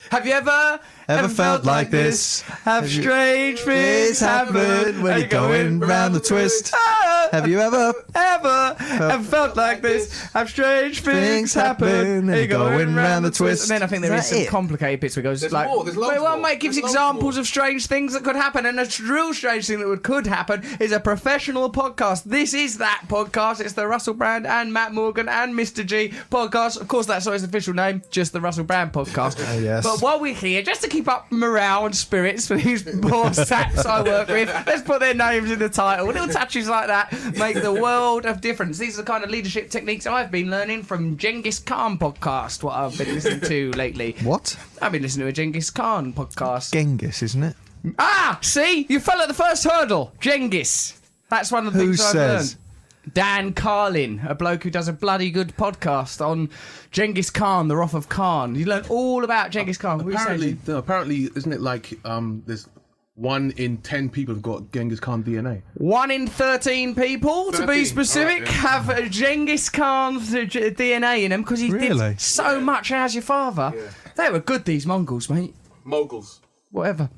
Have you ever felt like this? Have strange things happen when you're going round the twist? Have you ever felt like this? Have strange things happen when you're going round the twist? And then I think there is some complicated bits where it goes like, well, mate, gives examples of strange things that could happen, and a real strange thing that could happen is a professional podcast. This is that podcast. It's the Russell Brand and Matt Morgan and Mr. G podcast. Of course, that's not his official name, just the Russell Brand podcast. Yes. But while we're here, just to keep up morale and spirits for these poor saps I work with, let's put their names in the title. Little touches like that make the world of difference. These are the kind of leadership techniques I've been learning from Genghis Khan podcast, what I've been listening to lately. What? I've been listening to a Genghis Khan podcast. Genghis, isn't it? Ah, see? You fell at the first hurdle. Genghis. That's one of the things I've learned. Dan Carlin, a bloke who does a bloody good podcast on Genghis Khan, the Wrath of Khan. You learn all about Genghis Khan. Apparently, isn't it like there's 1 in 10 people have got Genghis Khan DNA? 1 in 13 people, to be specific, have Genghis Khan's DNA in them because he did so much as your father. Yeah. They were good, these Mongols, mate. Moguls. Whatever.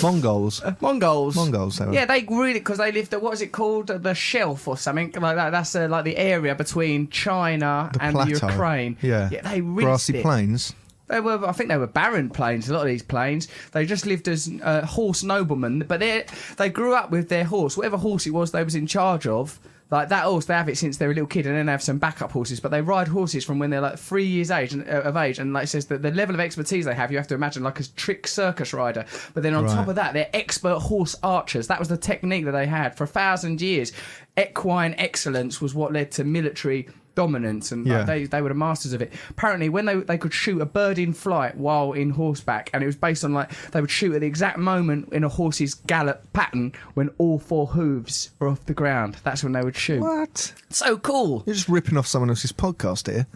Mongols. Mongols. Yeah, they really, because they lived at, what is it called? The Shelf or something like that. That's like the area between China and the Ukraine. Yeah. They rinsed grassy plains. I think they were barren plains, a lot of these plains. They just lived as horse noblemen, but they grew up with their horse. Whatever horse it was they was in charge of, like that horse, they have it since they're a little kid, and then they have some backup horses. But they ride horses from when they're like 3 years of age, and like it says that the level of expertise they have, you have to imagine like a trick circus rider. But then on top of that, they're expert horse archers. That was the technique that they had for 1,000 years. Equine excellence was what led to military dominance, and they were the masters of it. Apparently, when they could shoot a bird in flight while in horseback, and it was based on like they would shoot at the exact moment in a horse's gallop pattern when all 4 hooves were off the ground. That's when they would shoot. What? So cool. You're just ripping off someone else's podcast here.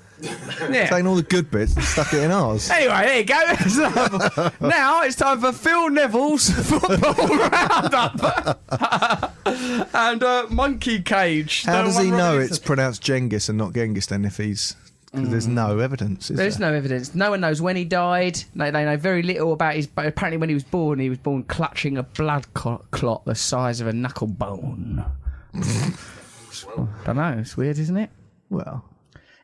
Yeah. Taking all the good bits and stuck it in ours. Anyway, there you go. Now it's time for Phil Neville's football roundup and Monkey Cage. How does he know it's pronounced Genghis and not Genghis then if he's... Because there's no evidence, There's no evidence. No one knows when he died. They know very little about his... But apparently when he was born clutching a blood clot the size of a knuckle bone. Don't know. It's weird, isn't it? Well...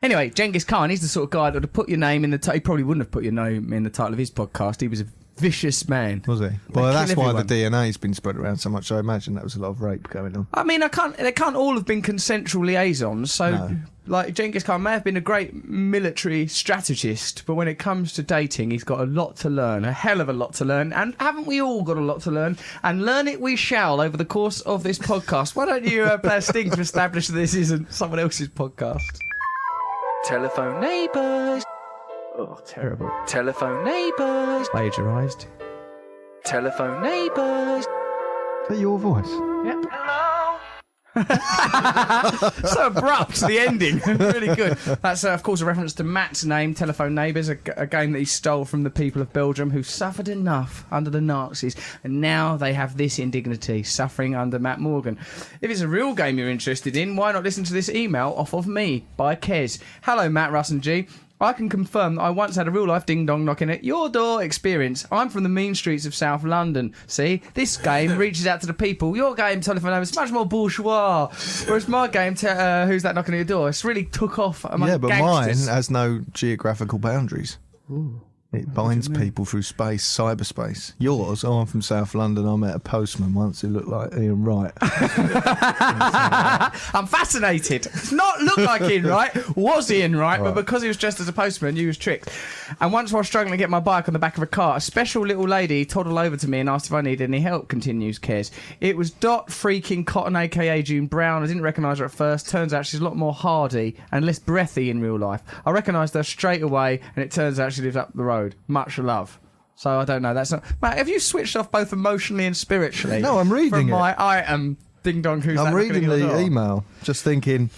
Anyway, Genghis Khan, he's the sort of guy that would have put your name in the title. He probably wouldn't have put your name in the title of his podcast. He was a vicious man. Was he? Well, that's why the DNA's been spread around so much. I imagine that was a lot of rape going on. I mean, they can't all have been consensual liaisons. So, like, Genghis Khan may have been a great military strategist, but when it comes to dating, he's got a lot to learn, a hell of a lot to learn. And haven't we all got a lot to learn? And learn it we shall over the course of this podcast. Why don't you play a sting to establish that this isn't someone else's podcast? Telephone neighbours. Oh, terrible. Telephone neighbours. Plagiarised. Telephone neighbours. Is that your voice? Yep. Hello. So abrupt, the ending. Really good. That's, of course, a reference to Matt's name, Telephone Neighbours, a game that he stole from the people of Belgium who suffered enough under the Nazis, and now they have this indignity, suffering under Matt Morgan. If it's a real game you're interested in, why not listen to this email off of me by Kez. Hello, Matt, Russ and G. I can confirm that I once had a real-life ding-dong knocking at your door experience. I'm from the mean streets of South London. See, this game reaches out to the people. Your game, Telephone Neighbours, is much more bourgeois. Whereas my game, Who's That Knocking at Your Door, it's really took off among gangsters. Mine has no geographical boundaries. Ooh. It binds people through space, cyberspace. Yours, I'm from South London. I met a postman once who looked like Ian Wright. I'm fascinated. Not look like Ian Wright, was Ian Wright, but because he was dressed as a postman, you was tricked. And once while struggling to get my bike on the back of a car, a special little lady toddled over to me and asked if I needed any help, continues Kez. It was Dot freaking Cotton, a.k.a. June Brown. I didn't recognise her at first. Turns out she's a lot more hardy and less breathy in real life. I recognised her straight away, and it turns out she lives up the road. Much love. So I don't know. That's not. Matt, have you switched off both emotionally and spiritually? No, I'm reading from it. my item ding dong. Who's I'm that reading the email, just thinking.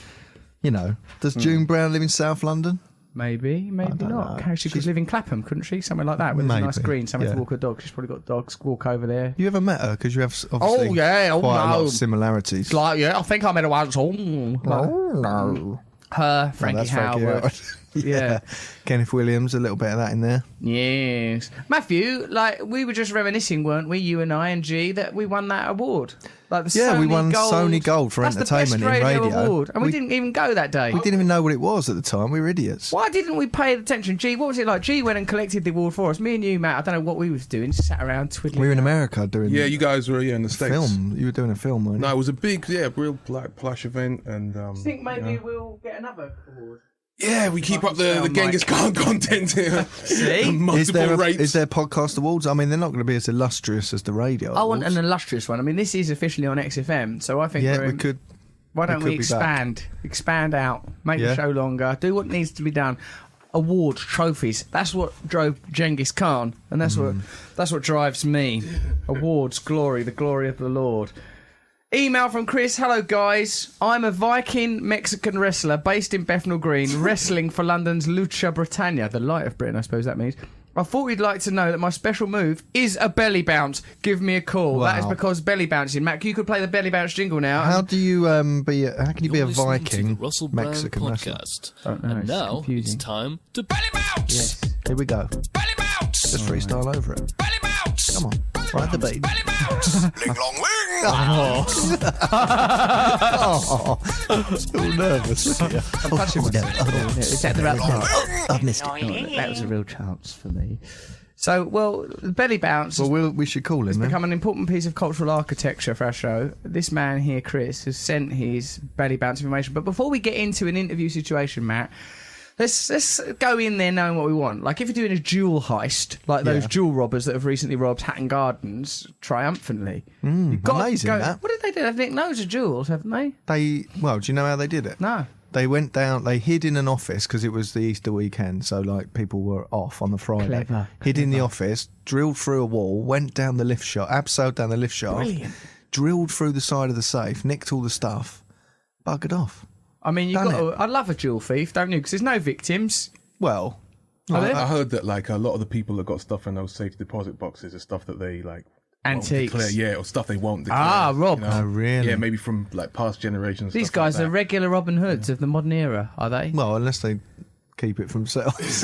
Does June Brown live in South London? Maybe not. She could live in Clapham, couldn't she? Somewhere like that, with a nice green, somewhere to walk her dog. She's probably got dogs. Walk over there. You ever met her? Because you have obviously quite a lot of similarities. Like, I think I met her once. Oh no. Her, Frankie Howard. Yeah. Kenneth Williams, a little bit of that in there. Yes. Matthew, like, we were just reminiscing, weren't we, you and I and G, that we won that award. Like the Sony We won Gold. Sony Gold for That's entertainment the best in radio. award. And we didn't even go that day. We didn't even know what it was at the time. We were idiots. Why didn't we pay attention? G, what was it like? G went and collected the award for us. Me and you, Matt, I don't know what we was doing, just sat around twiddling. We were in America doing Yeah, you guys were in the States. film. You were doing a film, weren't you? No, it was a big, real like plush event, and I think maybe we'll get another award. yeah, we keep up the Genghis Khan content here. See? Multiple rates. Is there podcast awards? I mean, they're not going to be as illustrious as the radio I want awards. an illustrious one. I mean, this is officially on XFM, so I think Yeah, we could. Why don't we could be back. expand out, make the show longer, do what needs to be done. Awards, trophies. That's what drove Genghis Khan, and that's what drives me. Awards, glory, the glory of the Lord. Email from Chris. Hello, guys. I'm a Viking Mexican wrestler based in Bethnal Green, wrestling for London's Lucha Britannia, the light of Britain, I suppose that means. I thought you'd like to know that my special move is a belly bounce. Give me a call. Wow. That is because belly bouncing. Mac, you could play the belly bounce jingle now. How do you How can you be a You're listening to Viking the Russell Brand Mexican wrestler? podcast. Don't know, And it's now confusing. it's time to belly bounce. Yes. Here we go. Belly bounce. Just freestyle over it. Belly bounce. Come on, ride the beat. Belly bounce. Ling long ling. Oh, still nervous. I'm touching myself. Is that the right one? I've missed it. That was a real chance for me. So, well, the belly bounce has Well, we should call him then. become an important piece of cultural architecture for our show. This man here, Chris, has sent his belly bounce information. But before we get into an interview situation, Matt, let's go in there knowing what we want. Like if you're doing a jewel heist, like those jewel robbers that have recently robbed Hatton Gardens triumphantly. You've got to amazing, go, that. what did they do? They've nicked loads of jewels, haven't they? Do you know how they did it? No. They went down, they hid in an office because it was the Easter weekend, so like people were off on the Friday. Clever, Hid in the office, drilled through a wall, went down the lift shaft, abseiled down the lift shaft, Brilliant. drilled through the side of the safe, nicked all the stuff, buggered off. I mean, you've Done got to, I love a jewel thief, don't you? Because there's no victims. Well, Are there? I heard that like a lot of the people that got stuff in those safe deposit boxes is stuff that they like won't Antiques. declare, or stuff they won't declare. Ah, Rob. Oh, really? Yeah, maybe from like past generations. These stuff like guys are that. regular Robin Hoods of the modern era, are they? well, unless they keep it for themselves.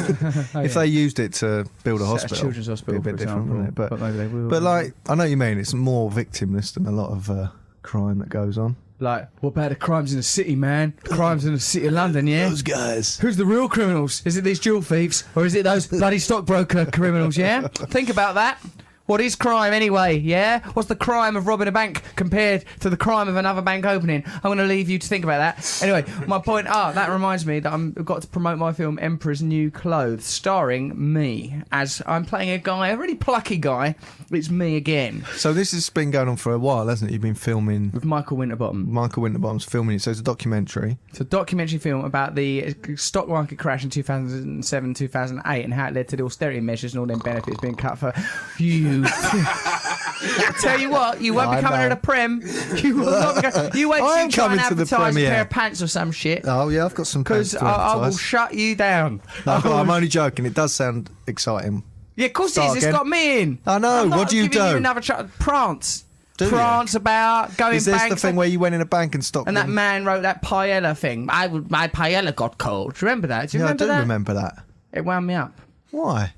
If they used it to build a hospital, children's hospital, it'd be a bit for different, wouldn't it? example. But maybe they will. But like, I know what you mean. It's more victimless than a lot of crime that goes on. Like, what about the crimes in the city, man? Crimes in the city of London, yeah? Those guys. Who's the real criminals? Is it these jewel thieves? Or is it those bloody stockbroker criminals, yeah? Think about that. What is crime anyway, yeah? What's the crime of robbing a bank compared to the crime of another bank opening? I'm going to leave you to think about that. Anyway, my point, that reminds me that I've got to promote my film Emperor's New Clothes, starring me, as I'm playing a guy, a really plucky guy. It's me again. So this has been going on for a while, hasn't it? You've been filming. With Michael Winterbottom. Michael Winterbottom's filming it, so it's a documentary. It's a documentary film about the stock market crash in 2007, 2008 and how it led to the austerity measures and all them benefits being cut for you. I tell you what, you won't be I coming know. to the Prem. You will not be you wait I till am you try and coming to the advertise a premiere. pair of pants or some shit. Oh yeah, I've got some Because plans to I will advertise. shut you down. I'm only joking. It does sound exciting. Yeah, of course it Start is. It's again. got me in. I know. I'm not What do you giving do? You another prance. Do you? Prance about going Is this bank the thing where you went in a bank and stopped and that them? man wrote that paella thing. My paella got cold. Do you remember that? Do you Yeah, I remember do that? remember that. It wound me up. Why?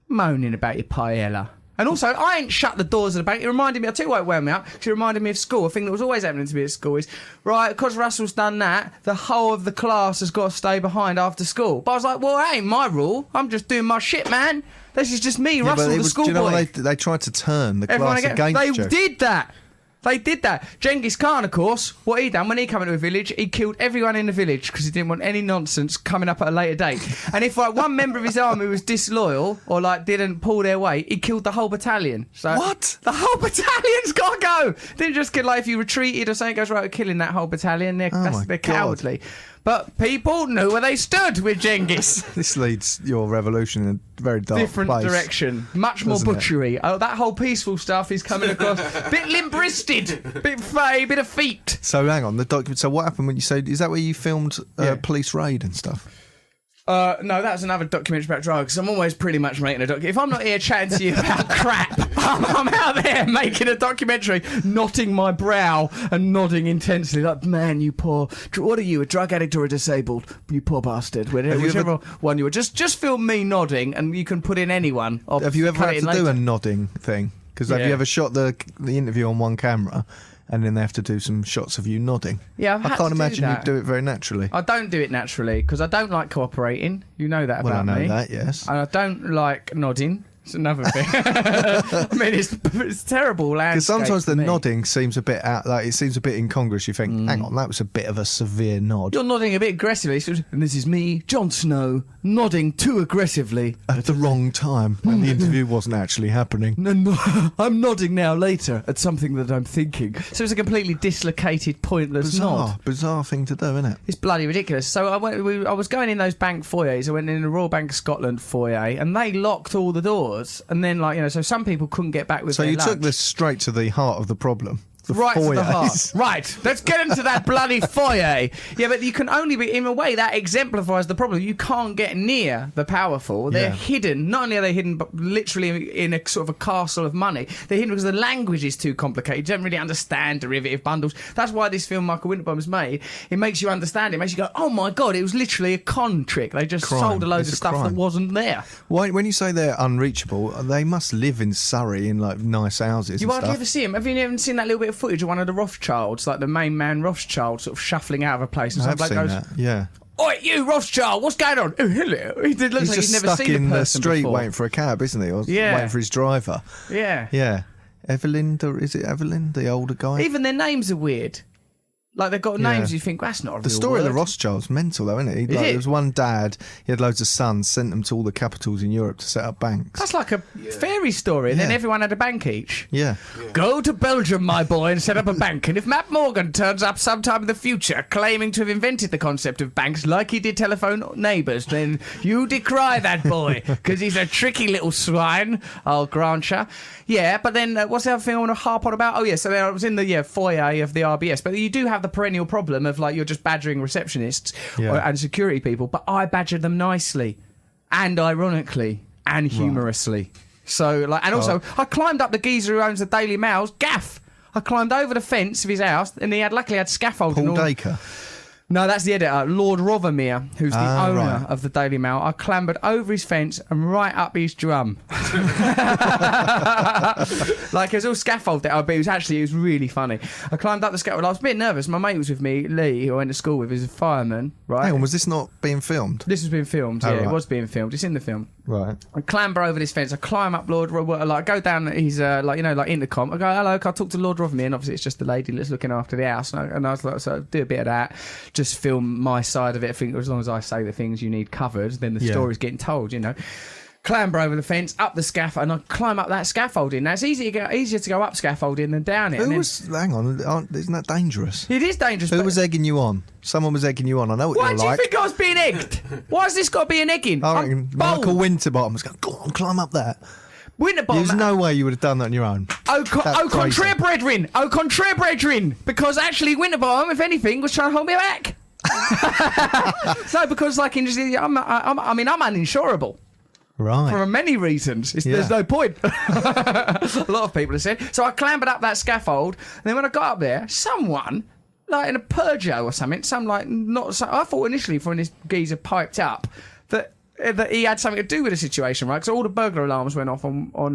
Moaning about your paella. And also, I ain't shut the doors of the bank. It reminded me, I'll tell you why it wound me up, because it reminded me of school. A thing that was always happening to me at school is, right, because Russell's done that, the whole of the class has got to stay behind after school. But I was like, well, that ain't my rule. I'm just doing my shit, man. This is just me, Yeah, Russell, but it the was, do you know schoolboy. what they tried to turn the Everyone class again. against They you. did that. They did that. Genghis Khan, of course, what he done when he came into a village, he killed everyone in the village because he didn't want any nonsense coming up at a later date. And if like one member of his army was disloyal or like didn't pull their weight, he killed the whole battalion. So What? The whole battalion's got to go. Didn't just kill like if you retreated or something goes right with killing that whole battalion. They're, my they're God. cowardly. But people knew where they stood with Genghis. This leads your revolution in a very dark Different place. direction, much more Doesn't it? butchery. Oh, that whole peaceful stuff is coming across. Bit limp-wristed, bit fey, bit of feet. So hang on, the document. So what happened when you say? Is that where you filmed Yeah. police raid and stuff? No, that's another documentary about drugs. I'm always pretty much making a documentary. If I'm not here chatting to you about crap, I'm out there making a documentary, knotting my brow and nodding intensely, like, man, you poor. What are you, a drug addict or a disabled? You poor bastard. Whichever one you were. Just film me nodding, and you can put in anyone. Have you ever had to do a nodding thing? Because have you ever shot the interview on one camera, and then they have to do some shots of you nodding? Yeah, I can't imagine you'd do it very naturally. I don't do it naturally because I don't like cooperating. You know that about me. Well, I know that, yes. And I don't like nodding. It's another thing. I mean, it's terrible landscape. Because sometimes the nodding seems a bit it seems a bit incongruous. You think, hang on, that was a bit of a severe nod. You're nodding a bit aggressively. And this is me, Jon Snow, nodding too aggressively. At the wrong time, when the interview wasn't actually happening. No, I'm nodding now later at something that I'm thinking. So it's a completely dislocated, pointless nod. Bizarre thing to do, isn't it? It's bloody ridiculous. So I was going in those bank foyers. I went in the Royal Bank of Scotland foyer, and they locked all the doors. And then, so some people couldn't get back with their lunch. So you took this straight to the heart of the problem. Right to the heart. Right, let's get into that bloody foyer. Yeah, but you can only be, in a way, that exemplifies the problem. You can't get near the powerful. They're hidden. Not only are they hidden, but literally in a sort of a castle of money. They're hidden because the language is too complicated. You don't really understand derivative bundles. That's why this film Michael Winterbottom was made. It makes you understand it. It makes you go, oh my God, it was literally a con trick. They just sold a load of stuff that wasn't there. Why, when you say they're unreachable, they must live in Surrey in nice houses. You hardly ever see them. Have you ever seen that little bit of footage of one of the Rothschilds, like the main man Rothschild, sort of shuffling out of a place? And I've seen that, yeah. Oi, you Rothschild, what's going on? Oh, hello. He looks like he's never seen a person before. He's just stuck in the street waiting for a cab, isn't he? Or waiting for his driver. Yeah. Yeah. Evelyn, is it Evelyn, the older guy? Even their names are weird. Like, they've got names you think, well, that's not a real The story word. of the Rothschilds mental, though, isn't it? There was one dad, he had loads of sons, sent them to all the capitals in Europe to set up banks. That's like a fairy story, and then everyone had a bank each. Yeah. Go to Belgium, my boy, and set up a bank, and if Matt Morgan turns up sometime in the future claiming to have invented the concept of banks like he did telephone neighbours, then you decry that boy, because he's a tricky little swine, I'll grant you. Yeah, but then what's the other thing I want to harp on about? Oh, yeah, so I was in the foyer of the RBS, but you do have the perennial problem of, you're just badgering receptionists and security people, but I badgered them nicely and ironically and humorously. So, also, I climbed up the geezer who owns the Daily Mail's gaff. I climbed over the fence of his house, and he luckily had scaffolding. Paul Dacre? No, that's the editor, Lord Rothermere, who's the owner of the Daily Mail. I clambered over his fence and right up his drum. It was all scaffolded, but it was really funny. I climbed up the scaffold. I was a bit nervous. My mate was with me, Lee, who I went to school with, is a fireman, right? Hang on, was this not being filmed? This was being filmed, it was being filmed. It's in the film. Right. I clamber over this fence. I climb up Lord Rothermere, go down his, intercom. I go, hello, can I talk to Lord Rothermere? And obviously it's just the lady that's looking after the house. And I was like, so do a bit of that. Just film my side of it. I think as long as I say the things you need covered, then the story's getting told, Clamber over the fence, up the scaffold, and I climb up that scaffolding. Now, it's easier to go up scaffolding than down it. Hang on, isn't that dangerous? It is dangerous. Who was egging you on? Someone was egging you on. I know what you're like. Why do you think I was being egged? Why has this got to be an egging? I reckon Michael Winterbottom was going, go on, climb up that. Winterbottom. There's no way you would have done that on your own. Contraire brethren. Because actually Winterbottom, if anything, was trying to hold me back. No, because I'm uninsurable. Right. For many reasons. There's no point. A lot of people have said. So I clambered up that scaffold, and then when I got up there, someone, in a Peugeot or something, I thought initially, when this geezer piped up, that he had something to do with the situation, right? Because all the burglar alarms went off on Lord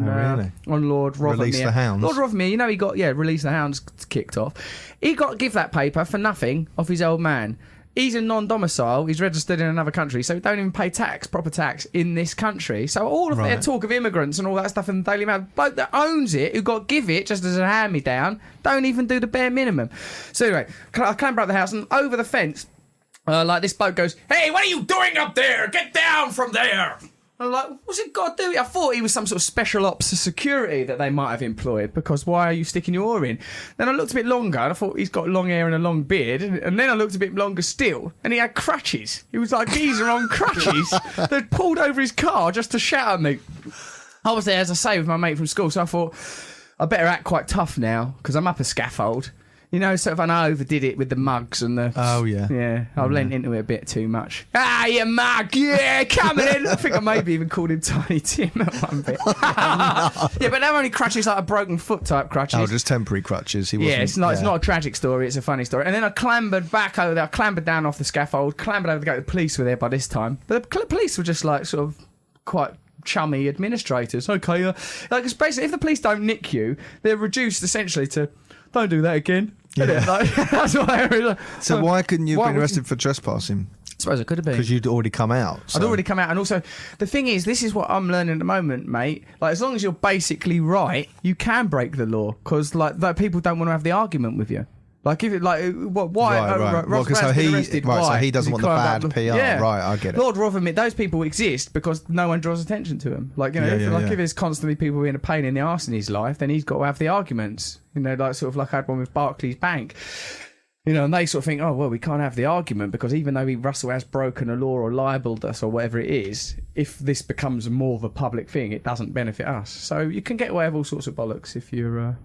Rothermere. Release the hounds. Lord Rothermere, he got, release the hounds kicked off. He got to give that paper for nothing off his old man. He's a non-domicile. He's registered in another country, so he don't even pay proper tax in this country. So all of their talk of immigrants and all that stuff in the Daily Mail, bloke that owns it, who got to give it just as a hand-me-down, don't even do the bare minimum. So anyway, I clamber up the house and over the fence, this bloke goes, "Hey, what are you doing up there? Get down from there!" I'm like, what's it got to do? I thought he was some sort of special ops security that they might have employed, because why are you sticking your oar in? Then I looked a bit longer, and I thought he's got long hair and a long beard, and then I looked a bit longer still, and he had crutches. He was like geezer on crutches that pulled over his car just to shout at me. I was there, as I say, with my mate from school, so I thought, I better act quite tough now, because I'm up a scaffold. You know, sort of, and I overdid it with the mugs and the... Oh, yeah. Yeah, I lent into it a bit too much. Ah, you mug, yeah, coming in. I think I maybe even called him Tiny Tim at one bit. Yeah, but they're only crutches like a broken foot type crutches. Oh, just temporary crutches. He wasn't, Yeah, it's not a tragic story, it's a funny story. And then I clambered back over there, I clambered down off the scaffold, clambered over to go to the police were there by this time. But the police were just like sort of quite chummy administrators. Okay, like, it's basically, if the police don't nick you, they're reduced essentially to, don't do that again. Yeah. Like, that's what like, So why couldn't you have been would arrested for trespassing? I suppose it could have been. Because you'd already come out. I'd already come out, and also the thing is, this is what I'm learning at the moment, mate. Like, as long as you're basically right, you can break the law because like people don't want to have the argument with you. Like if it like why Right. Ross Well, Brown's been arrested, so why? he doesn't want the bad PR. Yeah. Right, I get it. Lord Rotherham, those people exist because no one draws attention to them. Like, you know, if there's constantly people being a pain in the arse in his life, then he's got to have the arguments. You know, like sort of like I had one with Barclays Bank. You know, and they sort of think, oh, well, we can't have the argument because even though Russell has broken a law or libelled us or whatever it is, if this becomes more of a public thing, it doesn't benefit us. So you can get away with all sorts of bollocks if you're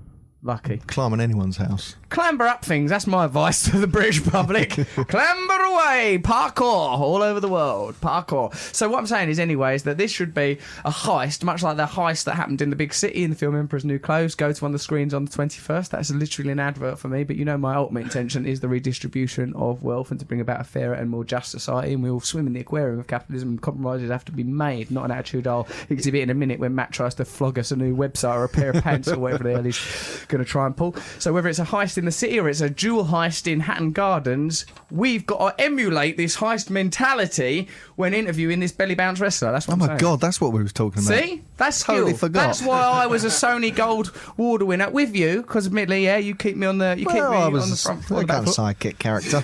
lucky. Climbing anyone's house. Clamber up things, that's my advice to the British public. Clamber away, parkour, all over the world, parkour. So what I'm saying is anyway, is that this should be a heist, much like the heist that happened in the big city in the film Emperor's New Clothes. Go to one of the screens on the 21st. That's literally an advert for me, but you know my ultimate intention is the redistribution of wealth and to bring about a fairer and more just society, and we all swim in the aquarium of capitalism, and compromises have to be made, not an attitude I'll exhibit in a minute when Matt tries to flog us a new website or a pair of pants or whatever the hell he's going to try and pull. So whether it's a heist in the city or it's a jewel heist in Hatton Gardens, we've got to emulate this heist mentality when interviewing this belly bounce wrestler. That's what Oh I'm my saying. God, that's what we was talking about. See? That's skill. Totally forgot. That's why I was a Sony Gold Award winner with you, because admittly, yeah, you keep me on the I on was the front a foot. kind of sidekick character.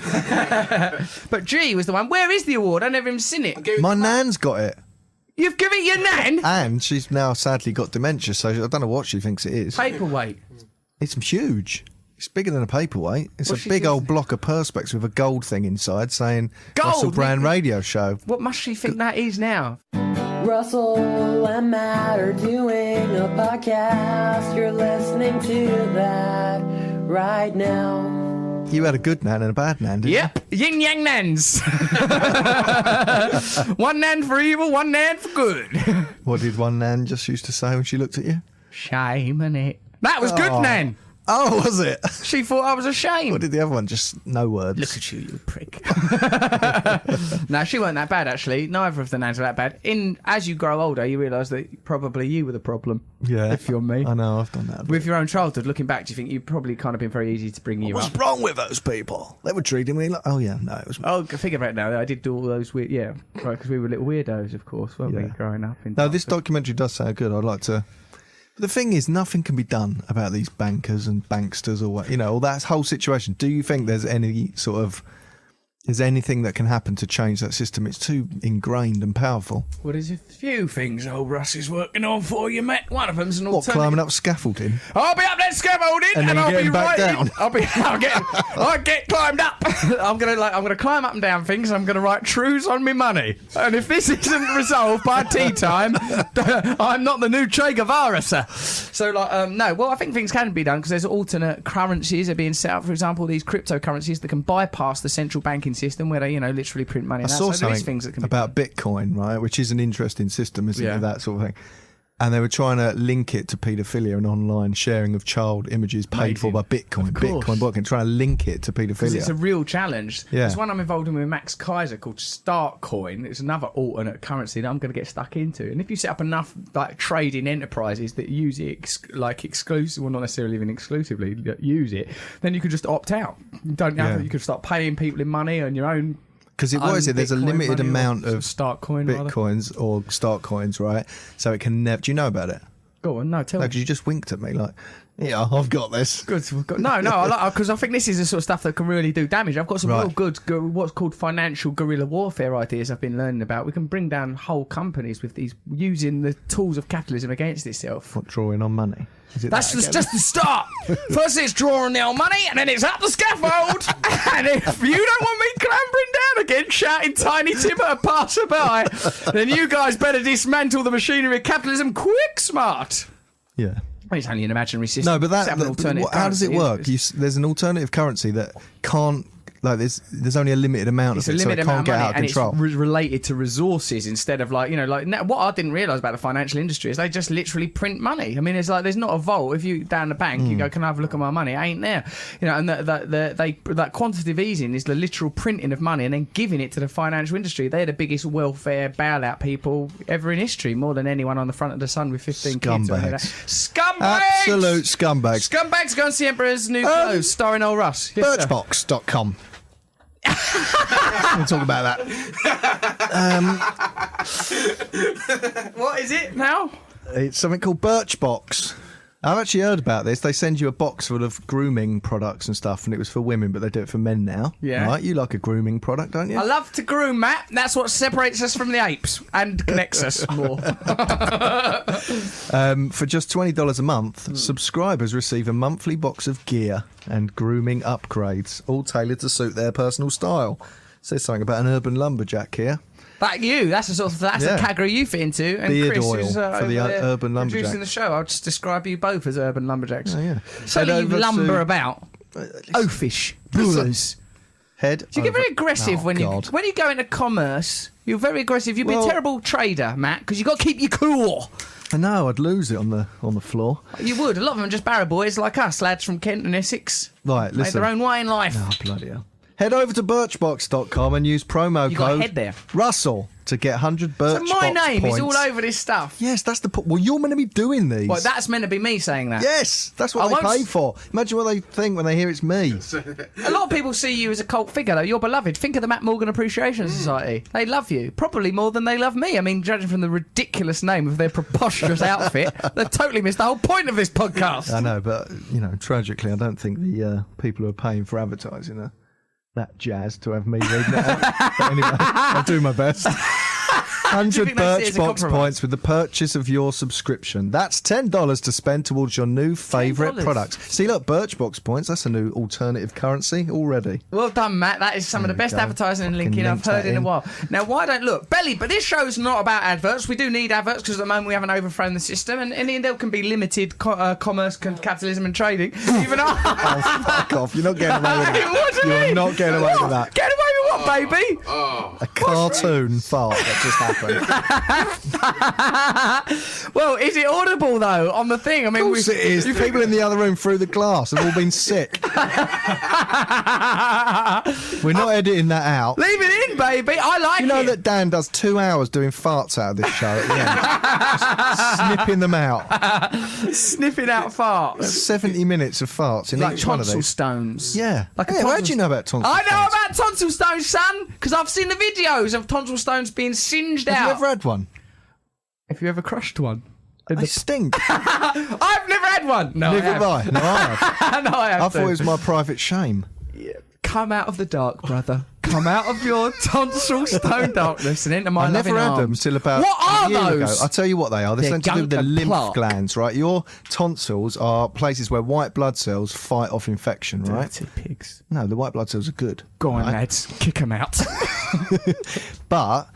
But G was the one. Where is the award? I never even seen it. My nan's got it. You've given it your nan? And she's now sadly got dementia, so I don't know what she thinks it is. Paperweight. It's huge. It's bigger than a paperweight. It's What's a she big think? old block of perspex with a gold thing inside saying Gold? Russell Brand Radio Show. What must she think that is now? Russell and Matt are doing a podcast. You're listening to that right now. You had a good nan and a bad nan, didn't Yep. Yin yang nans. One nan for evil, one nan for good. you? What did one nan just used to say when she looked at you? Shame, innit? That was good, Oh. nan. Oh, was it? She thought I was ashamed. What did the other one? Just no words. Look at you, you prick. No, she weren't that bad, actually. Neither of the nans were that bad. As you grow older, you realise that probably you were the problem. Yeah. If you're me. I know, I've done that. With your own childhood, looking back, do you think you've probably kind of been very easy to bring you What's up? wrong with those people? They were treating me like... Oh, yeah, no, it was... Oh, think about it now. I did do all those weird... Yeah, right, because we were little weirdos, of course, weren't we, Yeah. growing up? In No, this documentary does sound good. I'd like to... But the thing is, nothing can be done about these bankers and banksters or what, you know, all that whole situation. Do you think there's any sort of... Is there anything that can happen to change that system? It's too ingrained and powerful. Well, there's a few things old Russ is working on for you, Matt. One of them's an What, alternative. climbing up scaffolding? I'll be up that scaffolding, And then I'll you be getting back writing. down? I'll get climbed up. I'm gonna climb up and down things. I'm gonna write truths on me money. And if this isn't resolved by tea time, I'm not the new Che Guevara, sir. So, no. Well, I think things can be done because there's alternate currencies that are being set up. For example, these cryptocurrencies that can bypass the central banking system, where they, literally print money. I And that. saw So there is something things that can be about Bitcoin, right, which is an interesting system, isn't Yeah. it, that sort of thing. And they were trying to link it to paedophilia and online sharing of child images paid for by Bitcoin. Of course. Bitcoin blockchain, trying to link it to Because it's a paedophilia. real challenge. Yeah. There's one I'm involved in with Max Kaiser called Startcoin. It's another alternate currency that I'm going to get stuck into. And if you set up enough trading enterprises that use it exclusive, well, not necessarily even exclusively, but use it, then you could just opt out. You don't have Yeah. to, you could start paying people in money and your own. Because what is it? There's a Bitcoin limited money or amount of Startcoin. Rather. Bitcoins or start coins, right? So it can never. Do you know about it? Go on, no, tell No, me. because you just winked at me like, yeah, I've got this. Good. No, because I think this is the sort of stuff that can really do damage. I've got some Right. real good, what's called financial guerrilla warfare ideas I've been learning about. We can bring down whole companies with these, using the tools of capitalism against itself. What, drawing on money? Is it That's that again? just the start. First it's drawing their money, and then it's up the scaffold. And if you don't want me clambering down again, shouting Tiny Tim at a passerby, then you guys better dismantle the machinery of capitalism quick, smart. Yeah. It's only an imaginary system. No, but Set up an alternative how does it currency, work? There's an alternative currency that can't. Like there's only a limited amount It's of a it, so it limited can't amount of get money, out of and control. it's related to resources instead of what I didn't realise about the financial industry is they just literally print money. I mean, it's like there's not a vault. If you down the bank, you go, "Can I have a look at my money?" It ain't there, And that quantitative easing is the literal printing of money and then giving it to the financial industry. They're the biggest welfare bailout people ever in history, more than anyone on the front of the sun with 15 kids. Scumbags, Absolute scumbags. Scumbags, go and see Emperor's New Clothes, starring old Russ. Yes, sir. Birchbox.com. We'll talk about that. What is it now? It's something called Birchbox. I've actually heard about this. They send you a box full of grooming products and stuff, and it was for women, but they do it for men now. Yeah. Right? You like a grooming product, don't you? I love to groom, Matt. That's what separates us from the apes and connects us more. For just $20 a month, subscribers receive a monthly box of gear and grooming upgrades, all tailored to suit their personal style. Says something about an urban lumberjack here. That's Yeah. the category you fit into. And Beard Chris, oil who's, for the over there urban lumberjack. producing the show. I'll just describe you both as urban lumberjacks. Oh, yeah. So Head you over lumber to- about. Oafish. Brewers. Head. Do you get over- very aggressive Oh, when God. you go into commerce? You're very aggressive. You'd be a Well- terrible trader, Matt, because you've got to keep you cool. I know, I'd lose it on the floor. You would. A lot of them are just barrow boys like us, lads from Kent and Essex. Right, Make listen. their own way in life. Oh, bloody hell. Head over to birchbox.com and use promo You got a code head there. Russell to get 100 Birchbox So my name points. is all over this stuff. Yes, that's the point. Well, you're meant to be doing these. Well, that's meant to be me saying that. Yes, that's what I they won't pay for. Imagine what they think when they hear it's me. A lot of people see you as a cult figure, though. You're beloved. Think of the Matt Morgan Appreciation Society. They love you, probably more than they love me. I mean, judging from the ridiculous name of their preposterous outfit, they've totally missed the whole point of this podcast. I know, but, tragically, I don't think the people who are paying for advertising are that jazzed to have me reading it out. But anyway, I'll do my best. 100 think they see it as a Birchbox compromise? points with the purchase of your subscription. That's $10 to spend towards your new favourite $10? products. See, look, Birchbox points, that's a new alternative currency already. Well done, Matt. That is some of the There best you go. advertising and Fucking linking I've linked heard that in a in. while. Now, why don't look, Belly? But this show's not about adverts. We do need adverts because at the moment we haven't overthrown the system, and there can be limited commerce, capitalism, and trading. Even Oh, fuck off. You're not getting away with that. What do you You're mean? not getting away What? with that. Get away with what, baby? A cartoon fart that just happened. Well, is it audible though on the thing? I mean, Of course it is. The people in the other room through the glass have all been sick. We're not editing that out. Leave it in, baby. I like You know it. that Dan does 2 hours doing farts out of this show at the end? Just snipping them out. Sniffing out farts. 70 minutes of farts in Like each one of tonsil these. stones. Yeah. Like a Yeah, how tonsil do you know about tonsil I know stones? about tonsil stones, son, because I've seen the videos of tonsil stones being singed Have out. you ever had one? Have you ever crushed one? They stink. I've never had one. No, Neither have I. No, I have. No, I have I to. thought it was my private shame. Come out of the dark, brother. Come out of your tonsil stone darkness and into my I never loving had them arms. till about What a are year those? ago. I'll tell you what they are. They're They're something to do with the gunk and lymph plaque. glands, right? Your tonsils are places where white blood cells fight off infection, right? Dirty pigs. No, the white blood cells are good. Go on, right? lads. Kick them out. But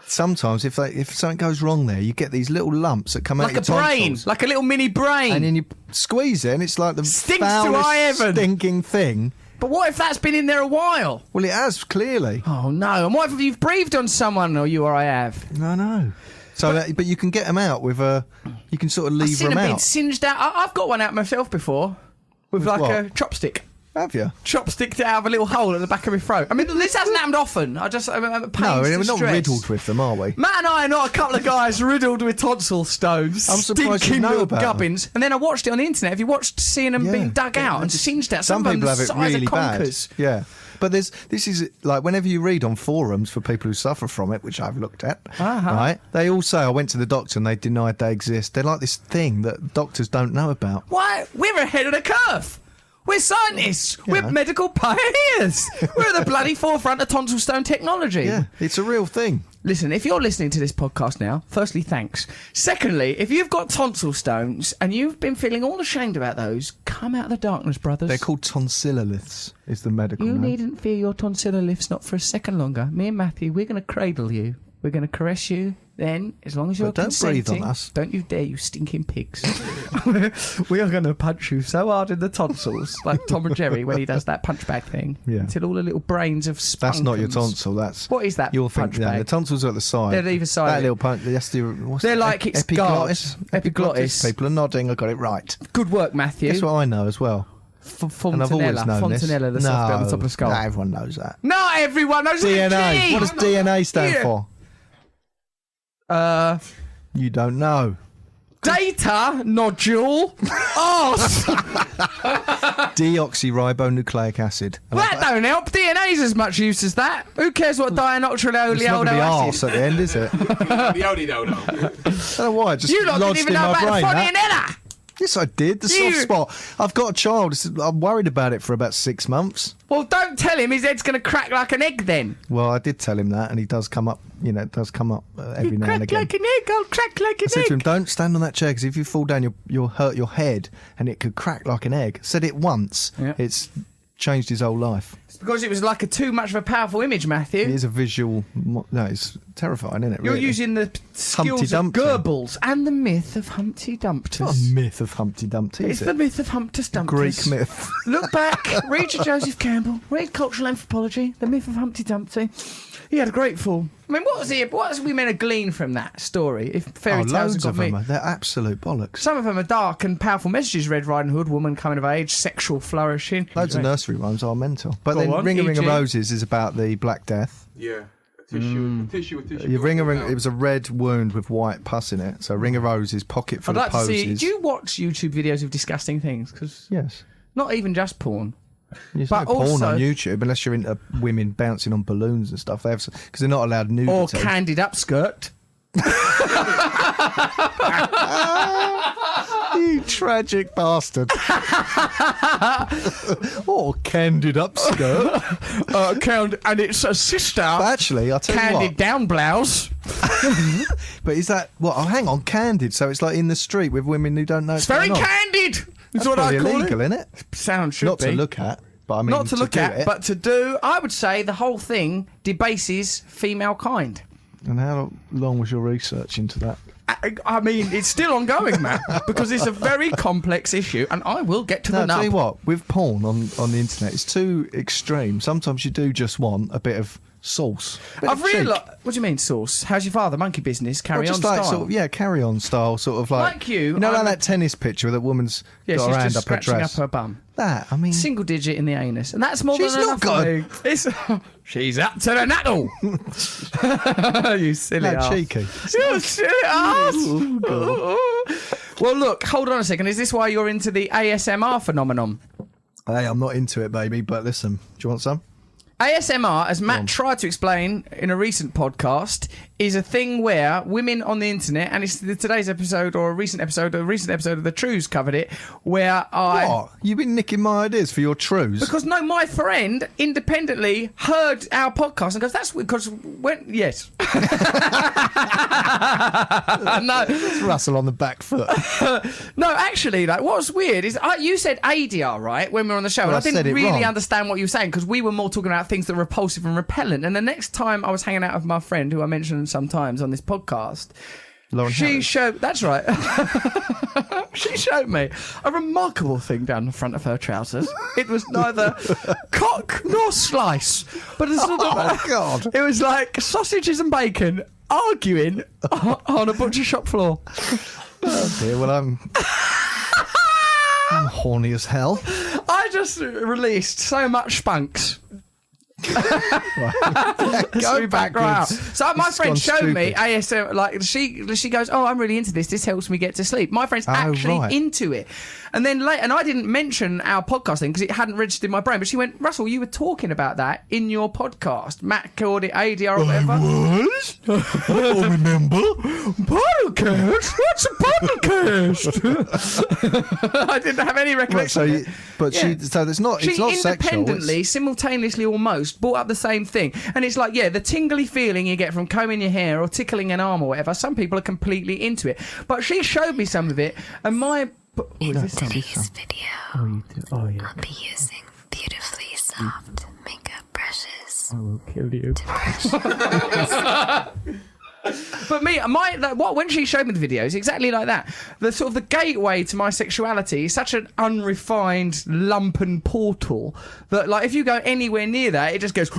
sometimes if something goes wrong there, you get these little lumps that come out Like a of your brain. tonsils. Like a little mini brain. And then you squeeze it and it's like the Stinks to foulest, high heaven. stinking thing. But what if that's been in there a while? Well, it has, clearly. Oh, no. And what if you've breathed on someone or you or I have? I know. So, but you can get them out with you can sort of I've lever seen them them being out. singed out. I've got one out myself before. With like what? a chopstick. Have you? Chopsticked it out of a little hole at the back of my throat. I mean, this hasn't happened often. I'm No, pains we're to not stress. riddled with them, are we? Matt and I are not a couple of guys riddled with tonsil stones. I'm surprised you stinking know little about gubbins. And then I watched it on the internet. Have you watched seeing them Yeah. being dug out and singed out? Some of them people have the it size really of bad. conkers. Yeah. But this is like whenever you read on forums for people who suffer from it, which I've looked at, right? They all say I went to the doctor and they denied they exist. They're like this thing that doctors don't know about. Why? We're ahead of the curve. We're scientists. Yeah. We're medical pioneers. We're at the bloody forefront of tonsil stone technology. Yeah, it's a real thing. Listen, if you're listening to this podcast now, firstly, thanks. Secondly, if you've got tonsil stones and you've been feeling all ashamed about those, come out of the darkness, brothers. They're called tonsilloliths, is the medical You name. needn't fear your tonsillar lifts not for a second longer. Me and Matthew, we're going to cradle you We're going to caress you then, as long as you're But don't breathe consenting. on us. Don't you dare, you stinking pigs. We are going to punch you so hard in the tonsils, like Tom and Jerry when he does that punch bag thing, Yeah. until all the little brains of spunk. That's not your tonsil. That's What is that You'll punch think bag? the tonsils are at the side. They're either side. That little punch. That's the. What's They're that? like its epiglottis. guards. Epiglottis. People are nodding. I got it right. Good work, Matthew. Guess what I know as well. And I've always known this. Fontanella, the soft bit on the top of the skull. No, everyone knows that. Not everyone knows DNA. What does DNA stand Yeah. for? You don't know. Data nodule. Arse. Deoxyribonucleic acid. That don't help. DNA's as much use as that. Who cares what It's not going to be arse dianoxyleoleoacid? at the end, is it? I The only no. don't know why. It just You lot didn't lodged even in know my about brain. that. Fontanella. Yes, I did. The You- soft spot. I've got a child. I'm worried about it for about 6 months. Well, don't tell him his head's going to crack like an egg then. Well, I did tell him that, and he does come up. It does come up every now and Crack again. like an egg, I'll crack like I an said to him, egg. don't stand on that chair because if you fall down, you'll hurt your head and it could crack like an egg. Said it once. Yeah. It's changed his whole life. It's because it was like too much of a powerful image, It Matthew. is a visual. No, it's terrifying, isn't it? You're really? using the skills of Dumpty. Goebbels and the myth of Humpty It's not Dumpters. a myth of Humpty Dumpty, It's is the it? myth of Humpty Dumpters. Greek myth. Look back, read your Joseph Campbell, read cultural anthropology, the myth of Humpty Dumpty. He had a great fall. I mean, what was we meant to glean from that story? If fairy tales loads have got of them. me. They're absolute bollocks. Some of them are dark and powerful messages. Red Riding Hood, woman coming of age, sexual flourishing. Loads of nursery rhymes are mental. But Go then on, Ring a Ring of e.g. Roses is about the Black Death. Yeah. A tissue. A tissue. You Ring a Ring. It was a red wound with white pus in it. So Ring of Roses, pocket full I'd like of to see. posies. Do you watch YouTube videos of disgusting things? Because Yes. not even just porn. There's But no porn also- on YouTube unless you're into women bouncing on balloons and stuff. They have because they're not allowed nudity. Or candid upskirt. You tragic bastard. Or candid upskirt. And it's a sister. But actually, I'll tell you Candid what. down blouse. But is that what? Oh, hang on, candid. So it's like in the street with women who don't know. It's very candid. That's what I call illegal, it. isn't it? Sound should Not be. to look at, but I mean Not to look do at, it. but to do. I would say the whole thing debases female kind. And how long was your research into that? I mean, it's still ongoing, Matt, because it's a very complex issue, and I will get to No, the tell you nub. what, with porn on the internet, it's too extreme. Sometimes you do just want a bit of sauce. I've realised. What do you mean, sauce? How's your father? Monkey business. Carry on just like style. sort of, carry on style, sort of like Like you, know, like I'm- that tennis picture where that woman's Yeah, got she's her hand just up her scratching dress. up her bum. That, I mean, Single digit in the anus, and that's more She's than not enough. got for me. It's, she's up to the knuckle. You silly that ass. cheeky. You silly ass. Well, look, hold on a second. Is this why you're into the ASMR phenomenon? Hey, I'm not into it, baby. But listen, do you want some? ASMR, as Matt tried to explain in a recent podcast, is a thing where women on the internet, and it's today's episode or a recent episode of the Trues covered it, where What? You've been nicking my ideas for your trues. Because no, my friend independently heard our podcast and goes, "That's because when yes." No, It's Russell on the back foot. no, actually, like what's weird is you said ADR right when we were on the show, Well, and I I said didn't it really wrong. understand what you were saying because we were more talking about things that were repulsive and repellent. And the next time I was hanging out with my friend, who I mentioned sometimes on this podcast. Lauren She Harris. showed, that's right. She showed me a remarkable thing down the front of her trousers. It was neither cock nor slice, but a sort of, Oh, God. it was like sausages and bacon arguing on a butcher shop floor. Oh, dear, well, I'm horny as hell. I just released so much spunks. Go back right out. So my It's friend gone showed me stupid. ASM, like she goes, "Oh, I'm really into this. This helps me get to sleep." My friend's actually right. into it. And then later, and I didn't mention our podcast thing because it hadn't registered in my brain. But she went, "Russell, you were talking about that in your podcast. Matt called it ADR or whatever." Was? I don't remember. Podcast? What's a podcast? I didn't have any Right, recollection. so, of it. so it's not. She It's not sexual. independently, It's, simultaneously almost, brought up the same thing. And it's like, the tingly feeling you get from combing your hair or tickling an arm or whatever, some people are completely into it. But she showed me some of it, and my... In today's video, I'll be using beautifully soft makeup brushes I will kill you. to brush But when she showed me the videos, exactly like that. The sort of the gateway to my sexuality is such an unrefined lumpen portal that, like, if you go anywhere near that, it just goes.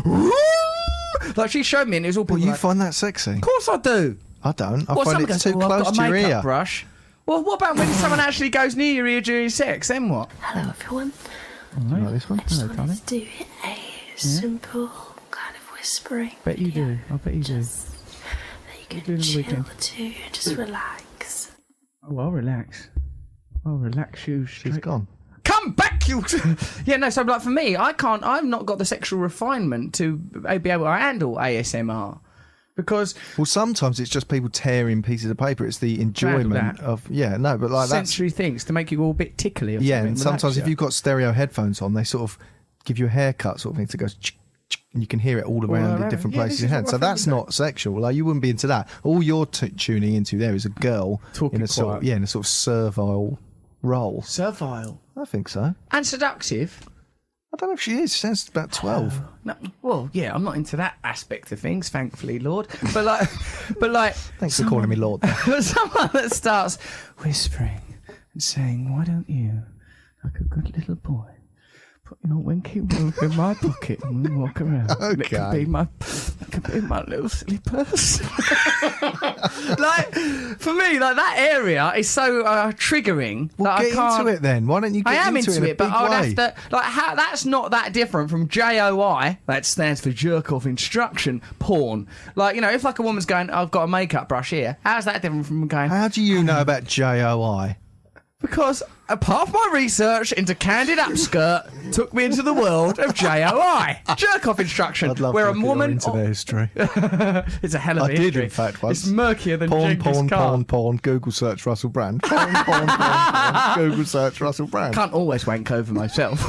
Like she showed me, and it was all. Well, you like, find that sexy? Of course I do. I don't. I Well, find someone it goes, too I've close got to a your makeup ear. brush. Well, what about when someone actually goes near your ear during sex? Then what? Hello, everyone. You like this one? I just wanted to do a simple kind of whispering. Bet you do. I bet you do. That you doing can on the chill weekend? to, just relax. Oh, I'll relax. I'll relax you. She's gone. Come back, you. Yeah, no. So, like for me, I've not got the sexual refinement to be able to handle ASMR. Because Well, sometimes it's just people tearing pieces of paper. It's the enjoyment that. of but like that's sensory things to make you all a bit tickly. Or yeah. something, And relax sometimes if you. you've got stereo headphones on, they sort of give you a haircut sort of thing. So it goes, and you can hear it all around in around. different Yeah, places this in is your head. what So I think that's about. not sexual. Like you wouldn't be into that. All you're tuning into there is a girl Talking in a sort quiet. in a sort of servile role. Servile I think so. and seductive. I don't know if she is. She sounds about 12. No, well, yeah, I'm not into that aspect of things, thankfully, Lord. But like, Thanks for calling me Lord. someone that starts whispering and saying, "Why don't you, like a good little boy, put your winky woof in my pocket and we walk around? And it Okay. could be my little silly purse." Like for me, like that area is so triggering Well, that get I can't. into it then. Why don't you get I am into into it, it, but in a I big would way? have to like that's not that different from JOI. That stands for jerk off instruction porn. Like, you know, if like a woman's going, "I've got a makeup brush here," how's that different from going? How do you know about JOI? Because a part of my research into candid upskirt took me into the world of JOI, jerk off instruction, I'd love where to a look at your woman internet history. it's a hell of a I did, history. in fact, once. It's murkier than Porn, Genghis porn, Khan. porn. Google search Russell Brand. Porn. Google search Russell Brand. Can't always wank over myself.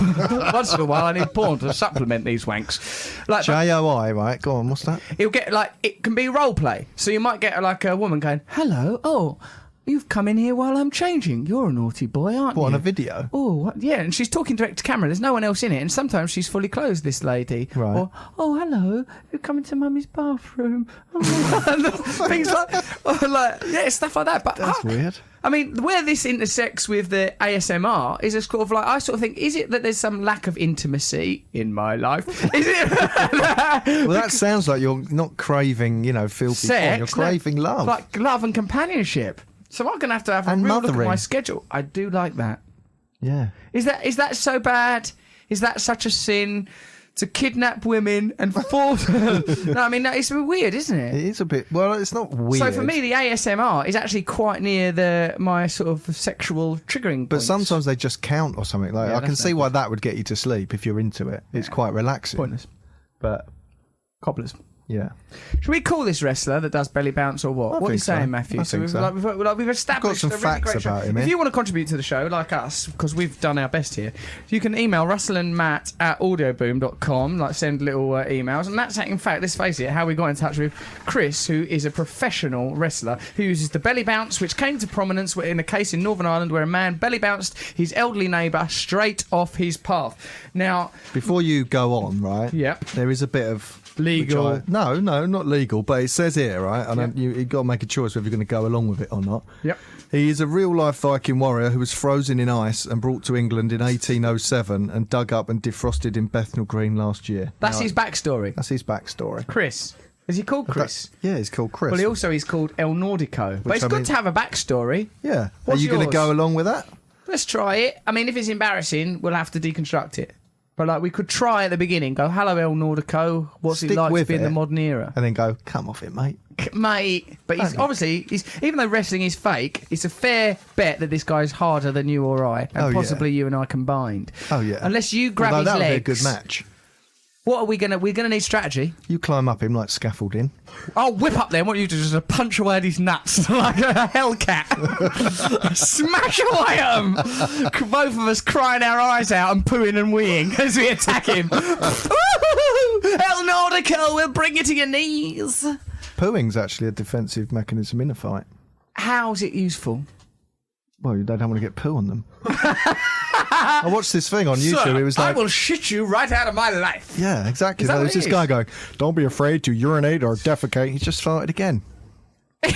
Once in a while, I need porn to supplement these wanks. Like, JOI, right? Go on, what's that? it'll get like it can be role play. So you might get like a woman going, "Hello, oh, you've come in here while I'm changing. You're a naughty boy, aren't What, you?" on a video? Oh, what? Yeah, and she's talking direct to camera. There's no one else in it, and sometimes she's fully clothed. This lady, Right. Or, "Oh, hello, you're coming to Mummy's bathroom." Things like stuff like that. But That's weird. I mean, where this intersects with the ASMR is a sort of like I sort of think: is it that there's some lack of intimacy in my life? Is it? Well, that sounds like you're not craving, filthy porn. Sex, You're craving no, love. like love and companionship. So I'm gonna have to have a And real look at mothering. my schedule. I do like that. Yeah. Is that so bad? Is that such a sin to kidnap women and force? No, I mean it's weird, isn't it? It is a bit. Well, it's not weird. So for me, the ASMR is actually quite near my sort of sexual triggering. But points. sometimes they just count or something. Like Yeah, I can that's see no why that would get you to sleep if you're into it. It's quite relaxing. pointless. But Cobblers. yeah. Should we call this wrestler that does belly bounce or what? I What are you think so. saying, Matthew? I think so. We've established some a really facts great show. about him If here. you want to contribute to the show, like us, because we've done our best here, you can email Russell and Matt at audioboom.com, like send little emails. And that's, in fact, let's face it, how we got in touch with Chris, who is a professional wrestler who uses the belly bounce, which came to prominence in a case in Northern Ireland where a man belly bounced his elderly neighbour straight off his path. Now, Before you go on, right? Yep. There is a bit of Legal. No, not legal. But it says here, right? And you've got to make a choice whether you're going to go along with it or not. Yep. He is a real-life Viking warrior who was frozen in ice and brought to England in 1807 and dug up and defrosted in Bethnal Green last year. that's Now, his backstory. That's his backstory. Chris. Is he called Chris? Yeah, he's called Chris. Well, he's called El Nordico. But it's I good mean- to have a backstory. Yeah. What's Are you going to yours? go along with that? Let's try it. I mean, if it's embarrassing, we'll have to deconstruct it. But like, we could try at the beginning. Go, "Hello, El Nordico. What's it Stick like to with be in the it. modern era, And then go, come off it, mate. mate?" But he's obviously, even though wrestling is fake, it's a fair bet that this guy's harder than you or I, and Oh, yeah. possibly you and I combined. Oh, yeah. Unless you grab Although his that would legs. be a good match. What are we gonna? We're gonna need strategy. You climb up him like scaffolding. I'll whip up there. I want you to just punch away at his nuts like a Hellcat. Smash away at him. Both of us crying our eyes out and pooing and weeing as we attack him. El Nordico will bring you to your knees. Pooing's actually a defensive mechanism in a fight. How's it useful? Well, they don't want to get poo on them. I watched this thing on YouTube. Sir, It was I like, will shit you right out of my life. yeah, exactly. Is that There what was it this is? guy going, "Don't be afraid to urinate or defecate." He just farted again.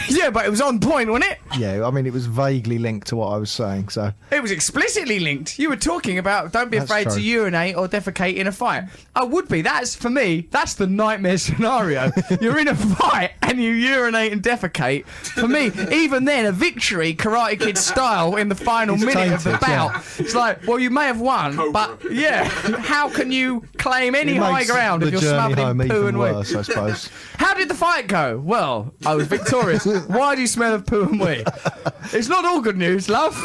Yeah, but it was on point, wasn't it? Yeah, I mean, it was vaguely linked to what I was saying, so... It was explicitly linked. You were talking about don't be That's afraid to true. urinate or defecate in a fight. I would be. That's, for me, that's the nightmare scenario. You're in a fight and you urinate and defecate. For me, even then, a victory, Karate Kid style, in the final It's minute of the tainted, bout. yeah. It's like, well, you may have won, but, yeah, how can you claim any It high makes ground if the you're journey smothered in home poo even and wee? worse, I suppose. How did the fight go? Well, I was victorious. Why do you smell of poo and wee? It's not all good news, love.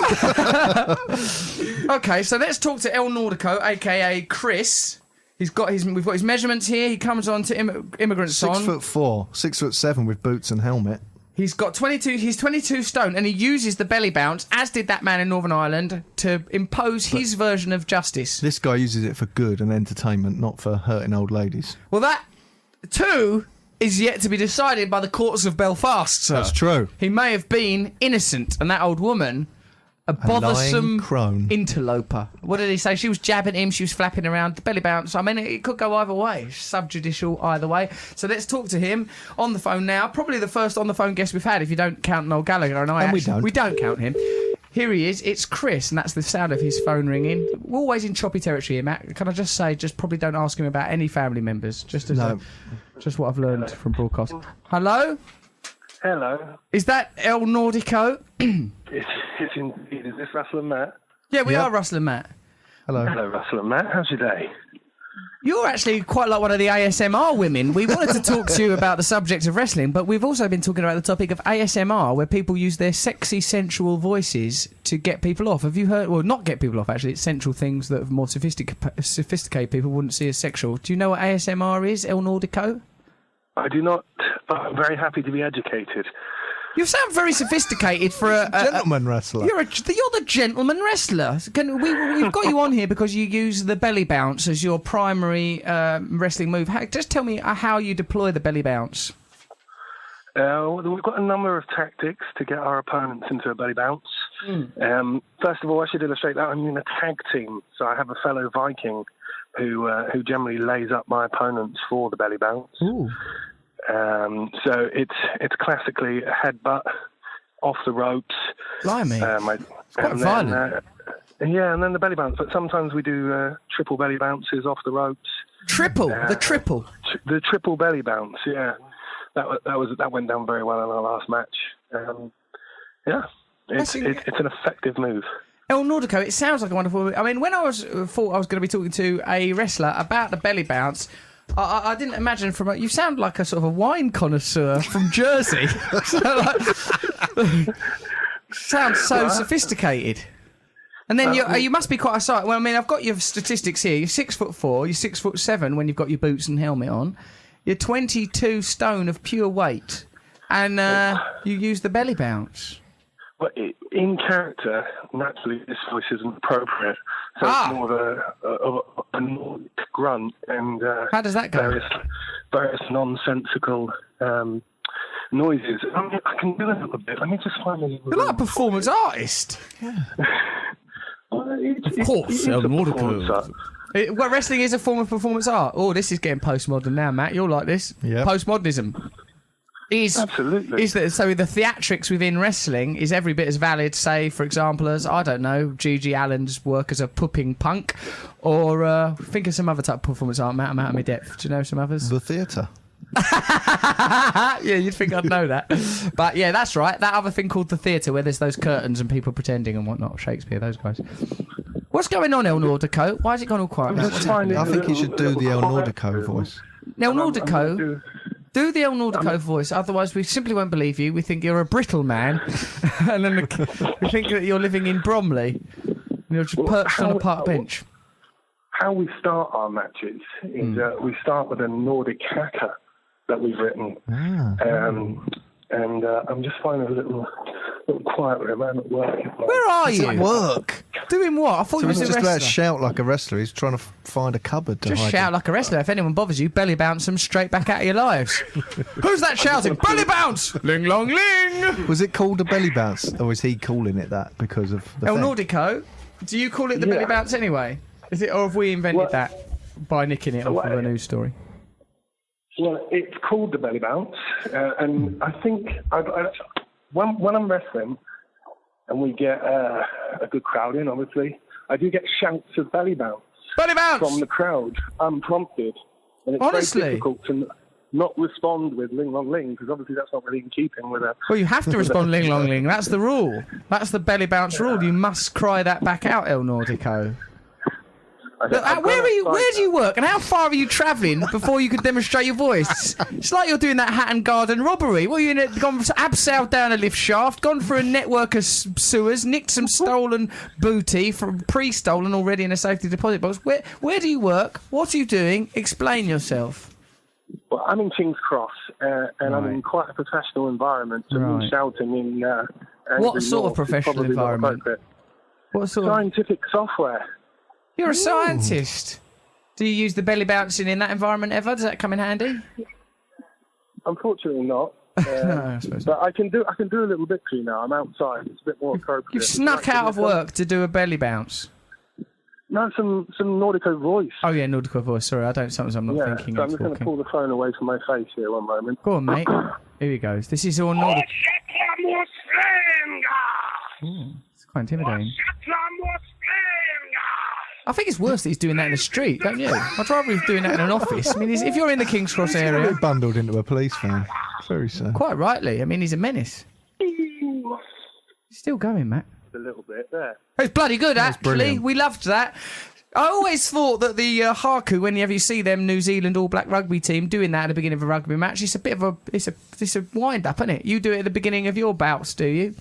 Okay, so let's talk to El Nordico, aka Chris. We've got his measurements here. He comes on to immigrant song. 6'4", 6'7" with boots and helmet. He's got 22. He's 22 stone, and he uses the belly bounce, as did that man in Northern Ireland, to impose his version of justice. This guy uses it for good and entertainment, not for hurting old ladies. Well, that too is yet to be decided by the courts of Belfast, sir. That's true. He may have been innocent, and that old woman, a bothersome lying crone. interloper. What did he say? She was jabbing him, she was flapping around, the belly bounce. I mean, it could go either way. Subjudicial either way. So let's talk to him on the phone now. Probably the first on-the-phone guest we've had, if you don't count Noel Gallagher. And we don't count him. Here he is. It's Chris, and that's the sound of his phone ringing. We're always in choppy territory here, Matt. Can I just say, just probably don't ask him about any family members. Just as just what I've learned from broadcast. Hello? Hello. Is that El Nordico? It's indeed. Is this Russell and Matt? Yeah, we Yep. are Russell and Matt. Hello. Hello, Russell and Matt. How's your day? You're actually quite like one of the ASMR women. We wanted to talk to you about the subject of wrestling, but we've also been talking about the topic of ASMR, where people use their sexy, sensual voices to get people off. Have you heard? Well, not get people off, actually. It's sensual things that more sophisticated people wouldn't see as sexual. Do you know what ASMR is, El Nordico? I do not, but I'm very happy to be educated. You sound very sophisticated for a Gentleman wrestler. You're the gentleman wrestler. We've got you on here because you use the belly bounce as your primary wrestling move. Just tell me how you deploy the belly bounce. We've got a number of tactics to get our opponents into a belly bounce. First of all, I should illustrate that I'm in a tag team, so I have a fellow Viking who generally lays up my opponents for the belly bounce. Ooh. So it's classically a headbutt off the ropes. Blimey. It's quite and violent. And then the belly bounce. But sometimes we do triple belly bounces off the ropes. Triple. The triple. The triple belly bounce. Yeah, that went down very well in our last match. It's an effective move. El Nordico, it sounds like a wonderful... I mean, when I thought I was going to be talking to a wrestler about the belly bounce, I didn't imagine you sound like a sort of a wine connoisseur from Jersey. Sounds so sophisticated. And then you must be quite a sight. Well, I mean, I've got your statistics here. You're 6'4", you're 6'7" when you've got your boots and helmet on. You're 22 stone of pure weight. And you use the belly bounce. Well, in character, naturally, this voice isn't appropriate. So it's more of a Nordic grunt and how does that go? Various nonsensical noises. I can do a little bit. Let me just find a little bit. You're like a performance artist. Yeah. Of course, El Nordico. Well, wrestling is a form of performance art. Oh, this is getting postmodern now, Matt. You'll like this. Yeah. Postmodernism. Absolutely. So the theatrics within wrestling is every bit as valid, say, for example, as, I don't know, Gigi Allen's work as a pooping punk, or think of some other type of performance art, Matt. I'm out of my depth. Do you know some others? The theatre. Yeah, you'd think I'd know that. But yeah, that's right. That other thing called the theatre, where there's those curtains and people pretending and whatnot. Shakespeare, those guys. What's going on, El Nordico? Why has it gone all quiet? I'm just finding I think you should do the El quiet Nordico to- voice. El Nordico... Do the El Nordico voice, otherwise we simply won't believe you. We think you're a brittle man, and then we think that you're living in Bromley, and you're just perched on a park bench. How we start our matches is we start with a Nordic hacker that we've written. And I'm just finding a little quiet room. I'm at work. Where are you? At work. Doing what? I thought So you was he's a just about to wrestler. shout like a wrestler. He's trying to find a cupboard to Just hide shout in. like a wrestler. If anyone bothers you, belly bounce them straight back out of your lives. Who's that shouting? Belly bounce! Ling long ling! Was it called a belly bounce, or is he calling it that because of the El thing? Nordico, do you call it the belly bounce anyway? Is it, or have we invented that by nicking it off of a news story? Well, it's called the belly bounce, and I think when I'm wrestling and we get a good crowd in, obviously, I do get shouts of belly bounce. Belly bounce! From the crowd, unprompted. And it's Honestly? very difficult to not respond with ling long ling, because obviously that's not really in keeping with a... Well, you have to respond ling long ling. That's the rule. That's the belly bounce rule. You must cry that back out, El Nordico. Look, where do you work, and how far are you travelling before you can demonstrate your voice? It's like you're doing that Hatton Garden robbery. Well, you've gone abseiled down a lift shaft, gone for a network of sewers, nicked some stolen booty from pre-stolen already in a safety deposit box. Where do you work? What are you doing? Explain yourself. Well, I'm in King's Cross, and I'm in quite a professional environment, so me shouting in... what sort of professional environment? What sort of... Scientific software. You're a scientist. Do you use the belly bouncing in that environment ever? Does that come in handy? Unfortunately not. No, I suppose but I can do a little bit for you now. I'm outside. It's a bit more appropriate. You've snuck out of work to do a belly bounce. No, some Nordico voice. Oh yeah, Nordico voice. Sorry, sometimes I'm not thinking. So I'm just going to pull the phone away from my face here one moment. Go on, mate. Here he goes. This is all Nordic. It's quite intimidating. I think it's worse that he's doing that in the street, don't you? I'd rather he's doing that in an office. I mean, if you're in the King's Cross area... bundled into a police van. Very sad. Quite rightly. I mean, he's a menace. He's still going, Matt. A little bit there. It's bloody good, actually. Brilliant. We loved that. I always thought that the Haku, whenever you see them New Zealand All Black rugby team doing that at the beginning of a rugby match, it's a bit of a it's a wind up, isn't it? You do it at the beginning of your bouts, do you?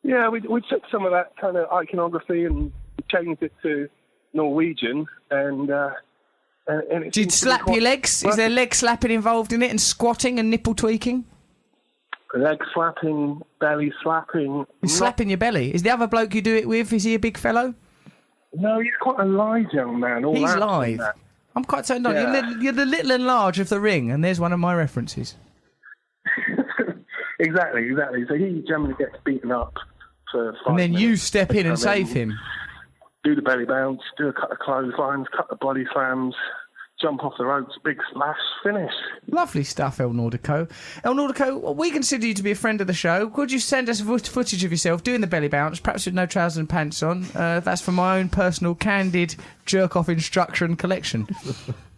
Yeah, we took some of that kind of iconography and changed it to Norwegian, and it do you slap your legs? Is there leg slapping involved in it, and squatting and nipple tweaking? Leg slapping, belly slapping. You're slapping your belly. Is the other bloke you do it with, is he a big fellow? No, he's quite a lithe young man. He's lithe. I'm quite turned on. Yeah. You're the little and large of the ring, and there's one of my references. Exactly. So he generally gets beaten up for 5 And then minutes. you step in and save him. Do the belly bounce, do a couple of clotheslines, cut the body slams, jump off the ropes, big splash, finish. Lovely stuff, El Nordico. El Nordico, we consider you to be a friend of the show. Could you send us footage of yourself doing the belly bounce, perhaps with no trousers and pants on? That's for my own personal, candid, jerk-off instruction collection.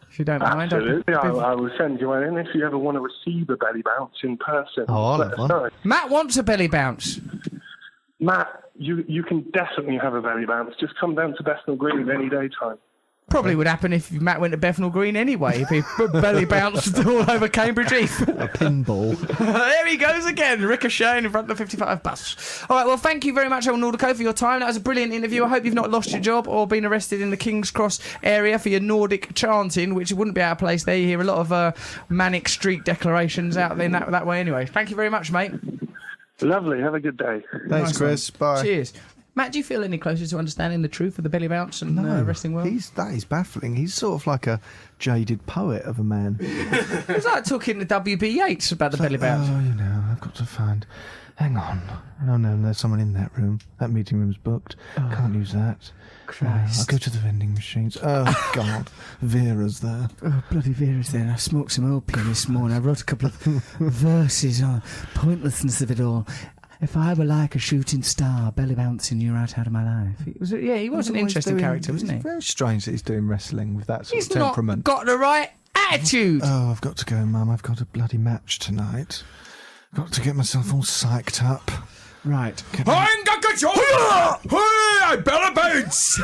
If you don't mind. Absolutely, I will send you one in if you ever want to receive a belly bounce in person. Oh, I'll have one. Matt wants a belly bounce. Matt, you can definitely have a belly bounce. Just come down to Bethnal Green any daytime. Probably would happen if Matt went to Bethnal Green anyway. If he belly bounced all over Cambridge Heath. A pinball. There he goes again, ricocheting in front of the 55 bus. All right, well, thank you very much, El Nordico, for your time. That was a brilliant interview. I hope you've not lost your job or been arrested in the King's Cross area for your Nordic chanting, which wouldn't be out of place there. You hear a lot of manic street declarations out there that way anyway. Thank you very much, mate. Lovely. Have a good day. Thanks, Chris. Bye. Cheers. Matt, do you feel any closer to understanding the truth of the belly bounce and wrestling world? That is baffling. He's sort of like a jaded poet of a man. It's like talking to W.B. Yeats about the belly bounce. Oh, I've got to find... Hang on. Oh, no, there's someone in that room. That meeting room's booked. Can't use that. Christ. I'll go to the vending machines. Oh, God. Vera's there. Oh, bloody Vera's there. I smoked some opium this morning. I wrote a couple of verses on pointlessness of it all. If I were like a shooting star, belly bouncing you right out of my life. He was an interesting character, wasn't he? It's very strange that he's doing wrestling with that sort He's of temperament. not got the right attitude. Oh, I've got to go, Mum. I've got a bloody match tonight. Got to get myself all psyched up. Right. Belly bounce!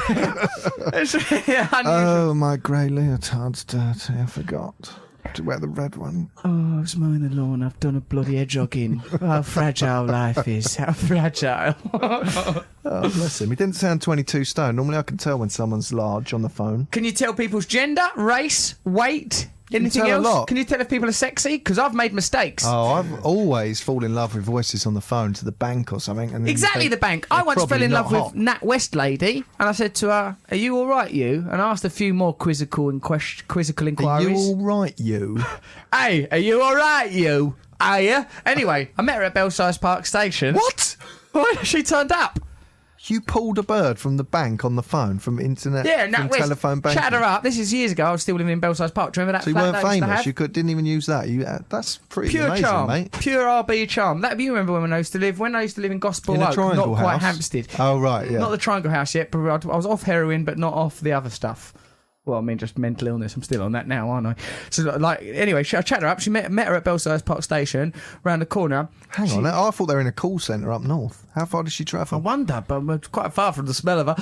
It's really unusual. Oh, my grey leotard's dirty. I forgot to wear the red one. Oh, I was mowing the lawn. I've done a bloody hedgehog in. How fragile life is. How fragile. Oh, bless him. He didn't sound 22 stone. Normally I can tell when someone's large on the phone. Can you tell people's gender, race, weight, anything tell a else? lot. Can you tell if people are sexy? Because I've made mistakes. Oh, I've always fallen in love with voices on the phone to the bank or something. And then Exactly, you think, the bank. I they're once fell probably in not love hot. with Nat West lady, and I said to her, "Are you all right, you?" And I asked a few more quizzical Are inquiries. you all right, you? Hey, are you all right, you? Are you? Anyway, I met her at Belsize Park Station. What? What? She turned up. You pulled a bird from the bank on the phone, from internet, Yeah, from telephone banking. Chatted her up. This is years ago. I was still living in Belsize Park. Do you remember that? So you flat weren't that I used to famous. have? You didn't even use that. That's pretty Pure amazing, charm, mate. pure RB charm. That you remember when I used to live in Gospel In a Oak, triangle not quite house? Hampstead. Oh right, yeah. Not the Triangle House yet, but I was off heroin, but not off the other stuff. Well, I mean, just mental illness. I'm still on that now, aren't I? So, like, anyway, I chatted her up. She met her at Belsize Park Station, round the corner. Hang on, I thought they were in a call centre up north. How far did she I travel? wonder, but I'm quite far from the smell of her.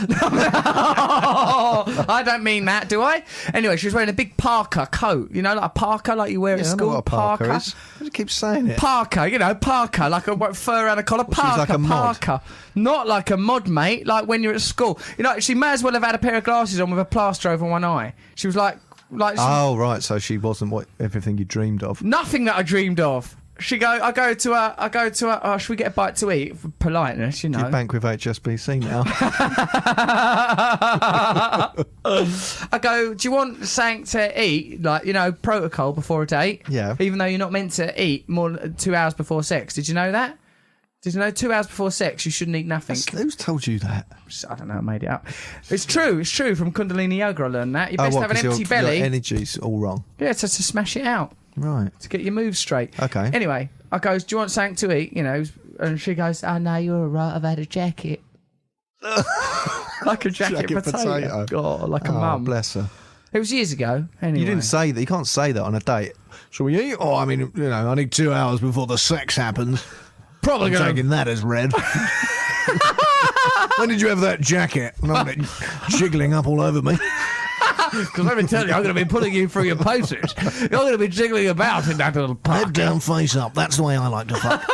I don't mean that, do I? Anyway, she was wearing a big parka coat. You know, like a parka, like you wear at I know school. what a parka is. Why do you keep saying it? Parka, you know, parka, like a fur around the collar. Parka, like a mod? parka. Not like a mod, mate, like when you're at school. You know, she may as well have had a pair of glasses on with a plaster over one eye. She was like Oh right, so she wasn't everything you dreamed of. nothing that I dreamed of. I go to her, oh, should we get a bite to eat? For politeness, you know. You bank with HSBC now. I go, do you want something to eat? Like, you know, protocol before a date? Yeah. Even though you're not meant to eat more than 2 hours before sex. Did you know that? Did you know 2 hours before sex you shouldn't eat nothing? Who's told you that? I don't know, I made it up. It's true from Kundalini Yoga I learned that. You best have an 'cause empty your belly. energy's all wrong. Yeah, to smash it out. Right. To get your moves straight. Okay. Anyway, I goes, do you want something to eat? You know, and she goes, oh no, you're all right, I've had a jacket. Like a jacket potato. God, like a mum. Bless her. It was years ago. Anyway. You didn't say that. You can't say that on a date. Shall we eat? Oh, I mean, you know, I need 2 hours before the sex happens. Probably I'm going taking that as read. When did you have that jacket? And I'm jiggling up all over me. Because let me tell you, I'm going to be putting you through your paces. You're going to be jiggling about in that little park. Head down, face up. That's the way I like to fuck.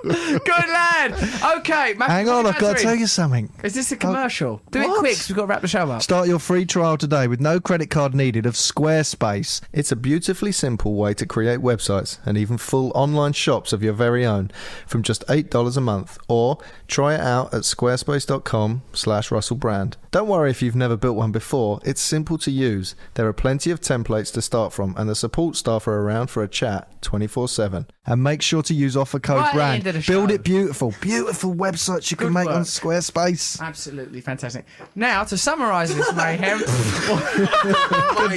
Good lad. Okay. Hang on, I've got to tell you something. Is this a commercial? Do it what? quick, 'cause we've got to wrap the show up. Start your free trial today with no credit card needed of Squarespace. It's a beautifully simple way to create websites and even full online shops of your very own from just $8 a month. Or try it out at squarespace.com/RussellBrand. Don't worry if you've never built one before. It's simple to use. There are plenty of templates to start from, and the support staff are around for a chat 24/7. And make sure to use offer code Right at the BRAND. end of the Build show. it beautiful. Beautiful websites you can Good make on work. Squarespace. Absolutely fantastic. Now, to summarise this mayhem,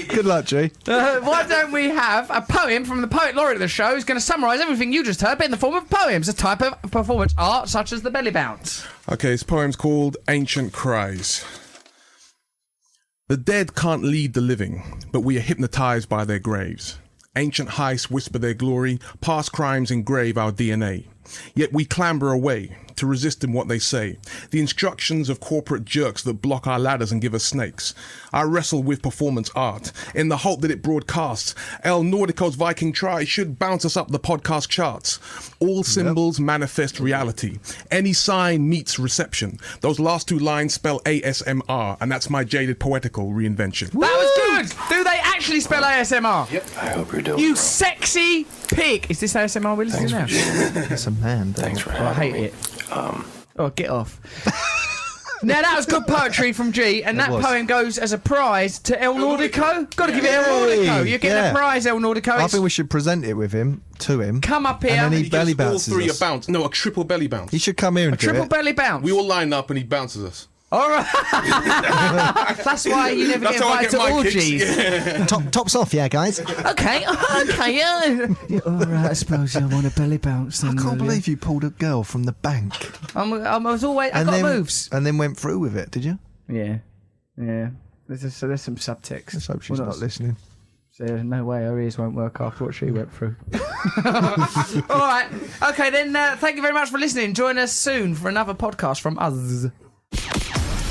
Good luck, G. why don't we have a poem from the poet laureate of the show who's going to summarise everything you just heard, but in the form of poems, a type of performance art such as the belly bounce. Okay, this poem's called Ancient Cries. The dead can't lead the living, but we are hypnotized by their graves. Ancient heists whisper their glory, past crimes engrave our DNA. Yet we clamber away to resist in what they say. The instructions of corporate jerks that block our ladders and give us snakes. I wrestle with performance art in the hope that it broadcasts. El Nordico's Viking try should bounce us up the podcast charts. All symbols manifest reality. Any sign meets reception. Those last two lines spell ASMR, and that's my jaded poetical reinvention. That was good! Do they actually spell ASMR? Yep. I hope you're doing You sexy pig! Is this ASMR we're listening to now? That's a man. Thanks for I having hate me. it. Oh, get off. Now, that was good poetry from G, and that was. poem goes as a prize to El Nordico. Got to give it El Nordico. You're getting a prize, El Nordico. I It's- think we should present it with him, to him. Come up here. And then he He belly gives all bounces three us. a bounce. No, a triple belly bounce. He should come here and do Triple it. belly bounce. We all line up and he bounces us. All right. That's why you never That's get how I invited get to my kicks. orgies. Yeah. Tops off, yeah, guys. Okay, yeah. All right, I suppose you want a belly bounce. Then, I can't will you? believe you pulled a girl from the bank I was always. I got moves. and then went through with it. Did you? Yeah. There's some subtext. Let's hope she's not listening. So there's no way her ears won't work after what she went through. All right. Okay, then thank you very much for listening. Join us soon for another podcast from us.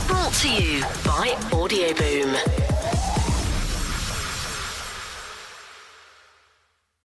Brought to you by Audio Boom.